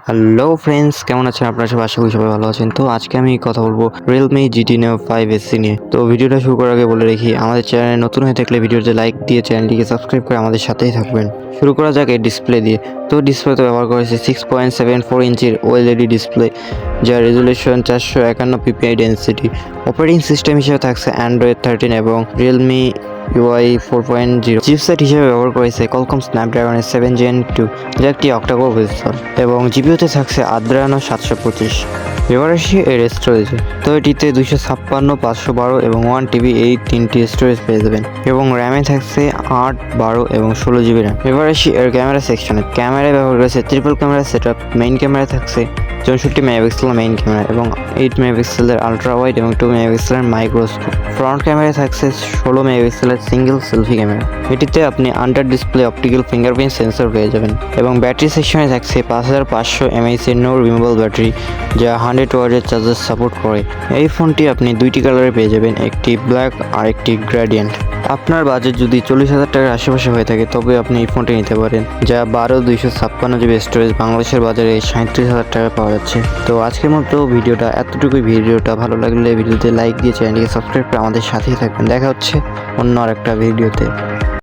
Hello friends, কেমন আছেন আপনারা সবাই? আশা করি সবাই ভালো আছেন। তো আজকে আমি কথা বলবো Realme GT Neo 5 নিয়ে। তো ভিডিওটা শুরু করার আগে বলে রাখি, আমাদের চ্যানেলে নতুন হয়ে থাকলে ভিডিওতে লাইক দিয়ে চ্যানেলটিকে সাবস্ক্রাইব করে আমাদের সাথেই থাকবেন। শুরু করা যাক এই ডিসপ্লে দিয়ে। তো ডিসপ্লেতে ব্যবহার করেছে 6.74 ইঞ্চির OLED ডিসপ্লে, যার resolution 451 ppi density. Operating system হিসেবে থাকছে Android 13 এবং Realme UI 4.0। চিপসেট হিসেবে ব্যবহার করেছে Qualcomm Snapdragon 7 Gen 2, যা একটি অক্টা-কোর প্রসেসর, এবং জিপিইউতে থাকছে Adreno 725। এবার আসি এর স্টোরেজে। তো এটিতে 256, 512 এবং 1TB এই তিনটি স্টোরেজ পেয়ে যাবেন, এবং র্যামে থাকছে 8, 12 এবং 16GB র্যাম। এবার আসি এর ক্যামেরা সেকশনে। ক্যামেরায় ব্যবহার করেছে ট্রিপল ক্যামেরা সেটআপ। মেইন ক্যামেরায় থাকছে 64 মেগাপিক্সেল মেইন ক্যামেরা এবং 8 মেগাপিক্সেলের আলট্রা ওয়াইড এবং 2 মেগাপিক্সেলের মাইক্রোস্কোপ। ফ্রন্ট ক্যামেরায় থাকছে 16 মেগাপিক্সেলের সিঙ্গেল সেলফি ক্যামেরা। এটিতে আপনি under display optical fingerprint sensor পেয়ে যাবেন, এবং ব্যাটারি সেকশনে থাকছে 5500 mAh এর নো রিমুভেবল ব্যাটারি, যা 100 ওয়াটের চার্জার সাপোর্ট করে। এই ফোনটি আপনি দুইটি কালারে পেয়ে যাবেন, একটি ব্ল্যাক আর একটি গ্রেডিয়েন্ট। আপনার বাজেট যদি 40,000 টাকার আশেপাশে হয়ে থাকে তবে আপনি এই ফোনটি নিতে পারেন, যা 256GB স্টোরেজ বাংলাদেশের বাজারে 37,000 টাকা পাওয়া যাচ্ছে। তো আজকের মতো ভিডিওটা এতটুকুই। ভিডিওটা ভালো লাগলে ভিডিওতে লাইক দিয়ে চ্যানেলটিকে সাবস্ক্রাইব করে আমাদের সাথেই থাকবেন। দেখা হচ্ছে অন্য আরেকটা ভিডিওতে।